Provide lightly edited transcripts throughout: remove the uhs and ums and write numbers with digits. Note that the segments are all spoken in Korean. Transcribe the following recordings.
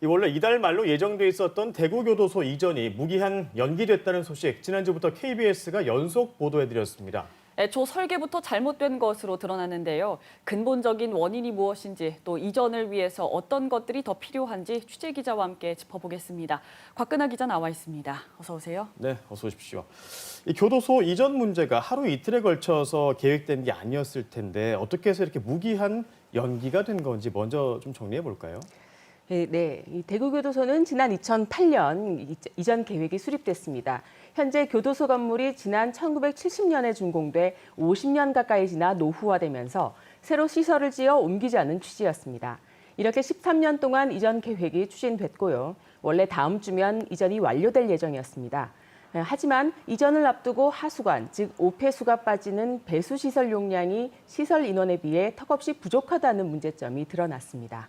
원래 이달 말로 예정돼 있었던 대구교도소 이전이 무기한 연기됐다는 소식 지난주부터 KBS가 연속 보도해드렸습니다. 애초 설계부터 잘못된 것으로 드러났는데요. 근본적인 원인이 무엇인지 또 이전을 위해서 어떤 것들이 더 필요한지 취재 기자와 함께 짚어보겠습니다. 곽근아 기자 나와 있습니다. 어서 오세요. 네, 어서 오십시오. 이 교도소 이전 문제가 하루 이틀에 걸쳐서 계획된 게 아니었을 텐데 어떻게 해서 이렇게 무기한 연기가 된 건지 먼저 좀 정리해 볼까요? 네, 이 대구교도소는 지난 2008년 이전 계획이 수립됐습니다. 현재 교도소 건물이 지난 1970년에 준공돼 50년 가까이 지나 노후화되면서 새로 시설을 지어 옮기자는 취지였습니다. 이렇게 13년 동안 이전 계획이 추진됐고요. 원래 다음 주면 이전이 완료될 예정이었습니다. 하지만 이전을 앞두고 하수관, 즉 오폐수가 빠지는 배수시설 용량이 시설 인원에 비해 턱없이 부족하다는 문제점이 드러났습니다.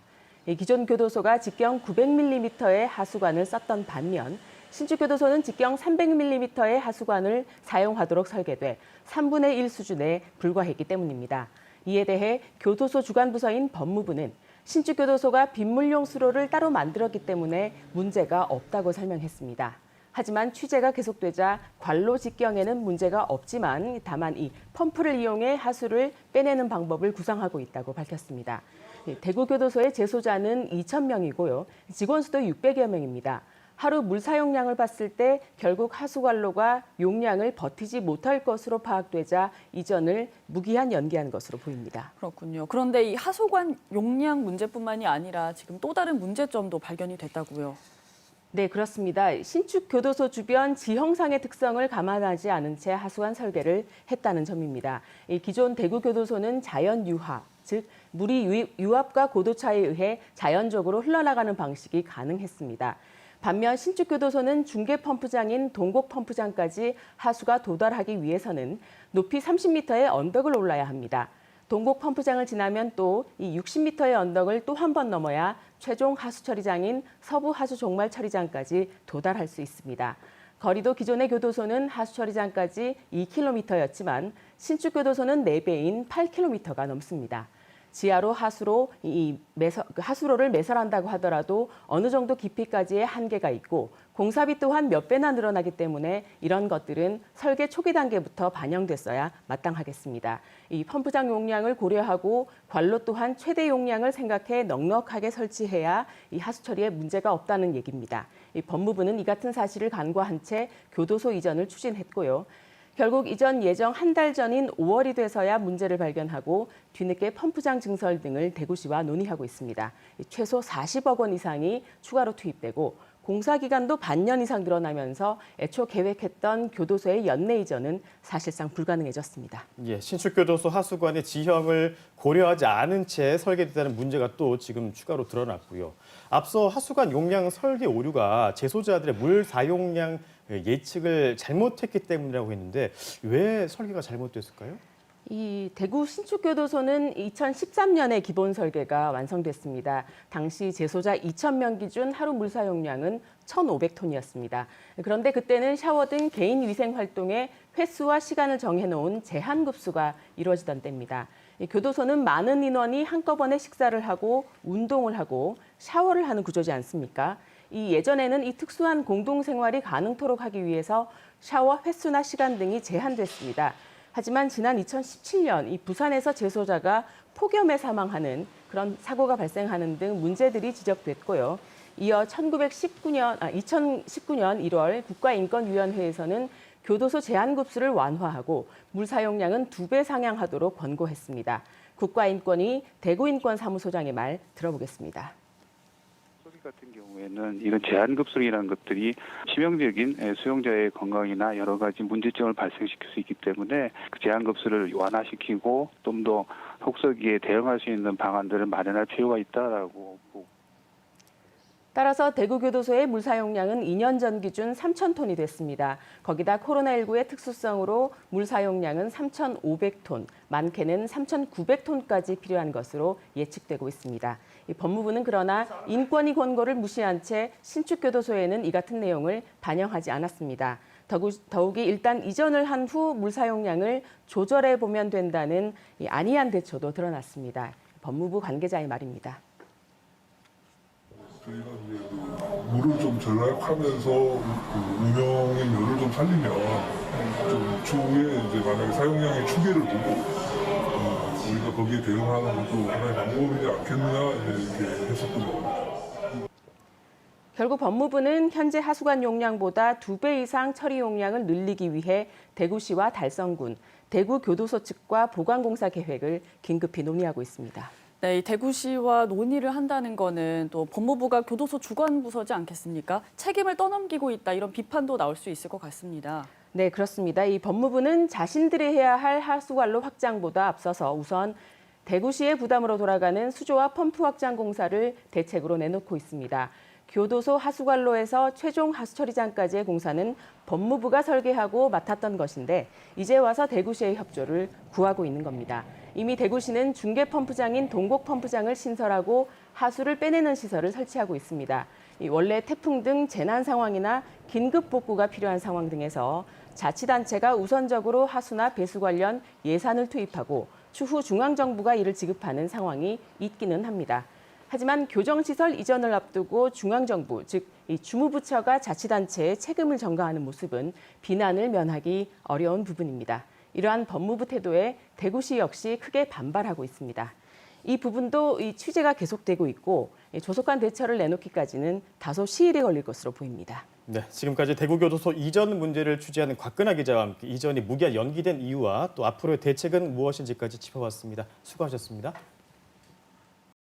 기존 교도소가 직경 900mm의 하수관을 썼던 반면 신축교도소는 직경 300mm의 하수관을 사용하도록 설계돼 3분의 1 수준에 불과했기 때문입니다. 이에 대해 교도소 주관부서인 법무부는 신축교도소가 빗물용 수로를 따로 만들었기 때문에 문제가 없다고 설명했습니다. 하지만 취재가 계속되자 관로 직경에는 문제가 없지만 다만 이 펌프를 이용해 하수를 빼내는 방법을 구상하고 있다고 밝혔습니다. 대구교도소의 재소자는 2,000명이고요. 직원 수도 600여 명입니다. 하루 물 사용량을 봤을 때 결국 하수관로가 용량을 버티지 못할 것으로 파악되자 이전을 무기한 연기한 것으로 보입니다. 그렇군요. 그런데 이 하수관 용량 문제뿐만이 아니라 지금 또 다른 문제점도 발견이 됐다고요. 네, 그렇습니다. 신축 교도소 주변 지형상의 특성을 감안하지 않은 채 하수관 설계를 했다는 점입니다. 기존 대구교도소는 자연 유화, 즉 물이 유압과 고도차에 의해 자연적으로 흘러나가는 방식이 가능했습니다. 반면 신축교도소는 중계 펌프장인 동곡 펌프장까지 하수가 도달하기 위해서는 높이 30m의 언덕을 올라야 합니다. 동곡 펌프장을 지나면 또 이 60m의 언덕을 또 한 번 넘어야 최종 하수 처리장인 서부 하수 종말 처리장까지 도달할 수 있습니다. 거리도 기존의 교도소는 하수 처리장까지 2km였지만 신축 교도소는 4배인 8km가 넘습니다. 지하로 하수로를 매설한다고 하더라도 어느 정도 깊이까지의 한계가 있고 공사비 또한 몇 배나 늘어나기 때문에 이런 것들은 설계 초기 단계부터 반영됐어야 마땅하겠습니다. 이 펌프장 용량을 고려하고 관로 또한 최대 용량을 생각해 넉넉하게 설치해야 이 하수 처리에 문제가 없다는 얘기입니다. 이 법무부는 이 같은 사실을 간과한 채 교도소 이전을 추진했고요. 결국 이전 예정 한 달 전인 5월이 돼서야 문제를 발견하고 뒤늦게 펌프장 증설 등을 대구시와 논의하고 있습니다. 최소 40억 원 이상이 추가로 투입되고 공사 기간도 반년 이상 늘어나면서 애초 계획했던 교도소의 연내 이전은 사실상 불가능해졌습니다. 예, 신축교도소 하수관의 지형을 고려하지 않은 채 설계됐다는 문제가 또 지금 추가로 드러났고요. 앞서 하수관 용량 설계 오류가 재소자들의 물 사용량 예측을 잘못했기 때문이라고 했는데 왜 설계가 잘못됐을까요? 이 대구 신축교도소는 2013년에 기본 설계가 완성됐습니다. 당시 재소자 2,000명 기준 하루 물 사용량은 1,500톤이었습니다. 그런데 그때는 샤워 등 개인 위생 활동에 횟수와 시간을 정해놓은 제한급수가 이루어지던 때입니다. 교도소는 많은 인원이 한꺼번에 식사를 하고 운동을 하고 샤워를 하는 구조지 않습니까? 이 예전에는 이 특수한 공동생활이 가능토록 하기 위해서 샤워 횟수나 시간 등이 제한됐습니다. 하지만 지난 2017년 이 부산에서 재소자가 폭염에 사망하는 그런 사고가 발생하는 등 문제들이 지적됐고요. 이어 2019년 1월 국가인권위원회에서는 교도소 제한급수를 완화하고 물 사용량은 2배 상향하도록 권고했습니다. 국가인권위 대구인권사무소장의 말 들어보겠습니다. 같은 경우에는 이런 제한급수이라는 것들이 치명적인 수용자의 건강이나 여러 가지 문제점을 발생시킬 수 있기 때문에 그 제한급수를 완화시키고 좀 더 혹서기에 대응할 수 있는 방안들을 마련할 필요가 있다라고 보고. 따라서 대구교도소의 물 사용량은 2년 전 기준 3,000톤이 됐습니다. 거기다 코로나19의 특수성으로 물 사용량은 3,500톤, 많게는 3,900톤까지 필요한 것으로 예측되고 있습니다. 법무부는 그러나 인권위 권고를 무시한 채 신축교도소에는 이 같은 내용을 반영하지 않았습니다. 더욱이 일단 이전을 한 후 물 사용량을 조절해 보면 된다는 안이한 대처도 드러났습니다. 법무부 관계자의 말입니다. 저희가 이제 그 물을 좀 절약하면서 그 운영의 면을 좀 살리면 좀 추후에 이제 만약에 사용량의 추계를 보고 우리가 거기에 대응하는 것도 하나의 방법이지 않겠느냐 이렇게 했었던 겁니다. 결국 법무부는 현재 하수관 용량보다 2배 이상 처리 용량을 늘리기 위해 대구시와 달성군, 대구교도소 측과 보강공사 계획을 긴급히 논의하고 있습니다. 네, 이 대구시와 논의를 한다는 거는 또 법무부가 교도소 주관부서지 않겠습니까? 책임을 떠넘기고 있다 이런 비판도 나올 수 있을 것 같습니다. 네, 그렇습니다. 이 법무부는 자신들이 해야 할 하수관로 확장보다 앞서서 우선 대구시의 부담으로 돌아가는 수조와 펌프 확장 공사를 대책으로 내놓고 있습니다. 교도소 하수관로에서 최종 하수처리장까지의 공사는 법무부가 설계하고 맡았던 것인데 이제 와서 대구시의 협조를 구하고 있는 겁니다. 이미 대구시는 중계 펌프장인 동곡 펌프장을 신설하고 하수를 빼내는 시설을 설치하고 있습니다. 원래 태풍 등 재난 상황이나 긴급 복구가 필요한 상황 등에서 자치단체가 우선적으로 하수나 배수 관련 예산을 투입하고 추후 중앙정부가 이를 지급하는 상황이 있기는 합니다. 하지만 교정시설 이전을 앞두고 중앙정부, 즉 이 주무부처가 자치단체의 책임을 전가하는 모습은 비난을 면하기 어려운 부분입니다. 이러한 법무부 태도에 대구시 역시 크게 반발하고 있습니다. 이 부분도 이 취재가 계속되고 있고 조속한 대처를 내놓기까지는 다소 시일이 걸릴 것으로 보입니다. 네, 지금까지 대구교도소 이전 문제를 취재하는 곽근아 기자와 함께 이전이 무기한 연기된 이유와 또 앞으로의 대책은 무엇인지까지 짚어봤습니다. 수고하셨습니다.